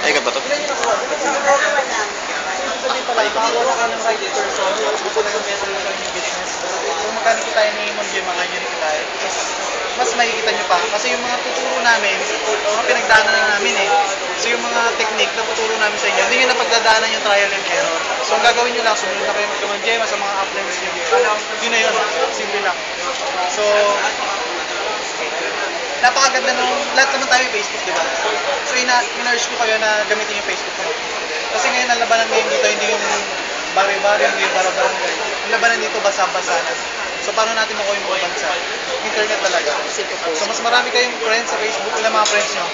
Ay, ka ba to? Makakuha ka ng right person, gusto na yung meron lang yung business. Kung magkano kita ni Ma'am Jay, mga ganyan kita, mas makikita nyo pa. Kasi yung mga tuturo namin, mga pinagdaanan na namin eh. So yung mga technique na tuturo namin sa inyo, hindi nyo na pagdadaanan yung trial and error. So ang gagawin nyo lang, sumunod na kayo mag-Ma'am Jay, sa mga uplines nyo. Yun na yun, simple lang. So, napakaganda nung lahat naman tayo yung Facebook, di ba? So ina-urge ko kayo na gamitin yung Facebook ko. Kasi ngayon ang labanan ngayon dito hindi yung bari-bari, hindi yung bara-barangay. Ang labanan dito basa-basa na. So paano natin makuha yung mga bansa? Internet talaga. So mas marami kayong friends sa Facebook. Ilan mga friends nyo?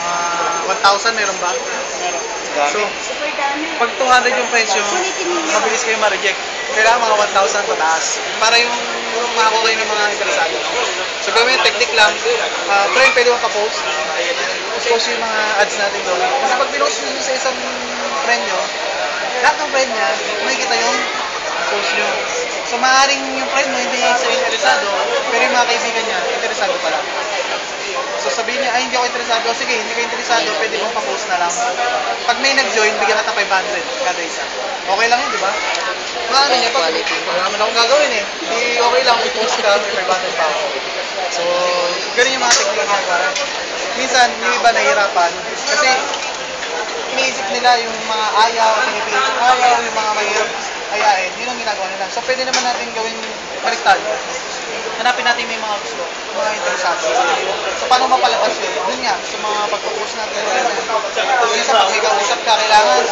1,000 meron ba? Meron. So, pag 200 yung friends nyo, mabilis kayo ma-reject. Kailangan mga 1,000 pataas. Para yung makakuha kayo ng mga interesado. So, gawin yung technique lang. Friend, pwede mo pa-post. Post yung mga ads natin doon. Kasi pag pinost nyo sa isang friend nyo, lahat ng friend niya, makikita yung post nyo. So, maaaring yung friend mo hindi sa interesado, pero yung mga kaibigan niya, interesado pala. So sabihin niya, ay hindi ako interesado. Sige, hindi ka interesado, pwede mong pa-post na lang. Pag may nag-join, bigyan ka 500 kada isa. Okay lang yun, di ba? Maano niya, pag wala naman akong gagawin eh. Hindi okay lang, i-post ka, may 500 pa ako. So, ganun yung mga technique niya para. Minsan, yung iba nahihirapan. Kasi, iniisip nila yung mga ayaw, pinipilit yung ayaw, yung mga mahirap ayain. Yun ang ginagawa nila. So, pwede naman natin gawin baliktad. Hanapin natin may mga gusto, mga interesado. So, paano mapalabas yun? Yun nga, sa mga pagpo-post natin. Minsan, pag may kausap ka, kailangan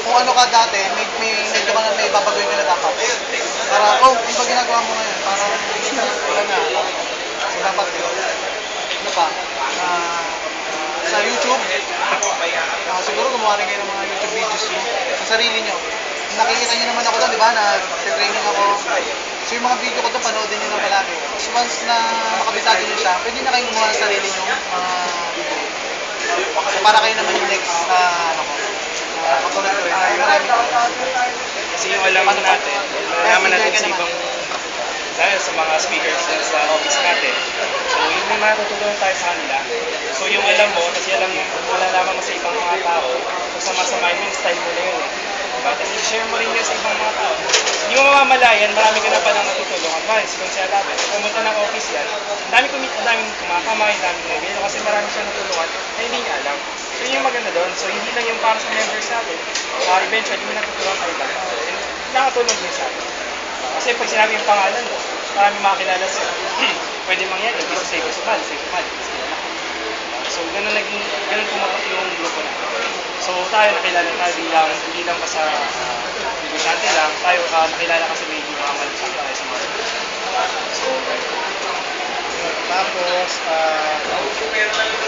kung ano ka dati, medyo ka na may babagoy ka na dapat. Para, oh, yung pag ginagawa mo ngayon, parang, wala na. So, dapat yun. Ano pa? Sa YouTube, siguro gumawa rin kayo ng mga YouTube videos nyo sa sarili nyo. Nakikita nyo naman ako doon, di ba? Nag-training ako. So yung mga video ko doon, panoodin nyo na palagi. So once na makabisado nyo siya, pwede na kayong gumawa ng sarili nyo video. So para kayo naman yung next ano ko. Katulad ko yun. Marami ko. Kasi yung alam natin, malaman natin sa ibang dahil sa mga speakers sa office natin. So yung may matutulungan tayo sa kanila. So yung alam mo, kasi alam mo, malalaman mo sa ibang mga tao, kung sama-sama yung style mo na yun eh. Diba? Tapos i-share mo rin yun sa ibang mga tao. Hindi mo mamamalayan, marami ka na palang natutulungan. Advance, kung siya dapat, pumunta ng office yan, daming kumakamay, daming nabilo, kasi marami siya natulungan na hindi niya alam. So yun yung maganda doon. So hindi lang yung para sa members natin, eventually may natutulungan tayo ibang tao. And nakatulong din sa atin. Kasi pag sinabi yung pangalan mo, marami makakilala sa'yo. Pwede mangyari, gusto sa'yo, gusto mal. So ganun pumatok yung grupo natin. So tayo nakilala tayo hindi lang basta negosyante lang, tayo nakilala kasi may mga malusang tayo sa mga. So, tapos,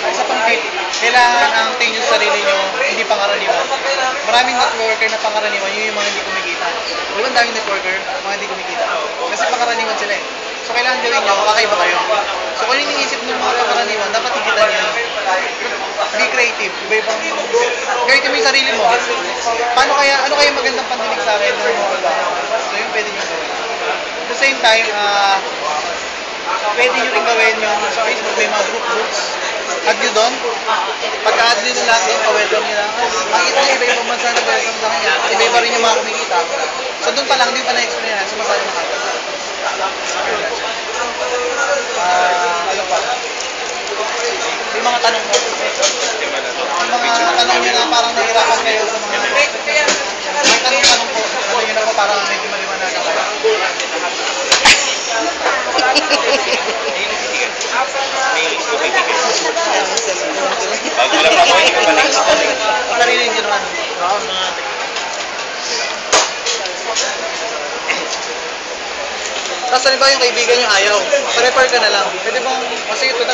isa pang tip, kailangan ang tingin nyo sa sarili nyo, hindi pangaraniwan. Maraming networker na pangaraniwan, yun yung mga hindi kumikita. Di ba ang daming networker, mga hindi kumikita? Kasi pangaraniwan sila eh. So kailangan gawin nyo, kakaiba kayo. So kung yung iniisip ng mga pangaraniwan, dapat higita nyo. Be creative, iba-ibang gamitin mo yung sarili mo. Ano kaya magandang pandinig sa akin? So yun pwede nyo gawin. At the same time, pwede nyo rin gawin yung sa Facebook, may mga groups. Add nyo doon. Pagka-add nyo na lahat doon, pa-welcome nyo lang. Makikita nyo iba-ibang bansa na welcome sa kanya. Iba-iba rin yung mga kumikita. So doon pa lang, hindi pa na-explain yan. So masaya makata. Ano pa? Yung mga tanong mo. Yung mga tanong nyo na parang nahirapan kayo sa mga may tanong po. Ano yun ako parang medyo maliwanagan kayo. Bago lang ako, hindi ko pa na-explain. Sarili nyo naman. Tapos ba yung kaibigan nyo ayaw? Pa-refer ka na lang. Pwede bang, kasi ito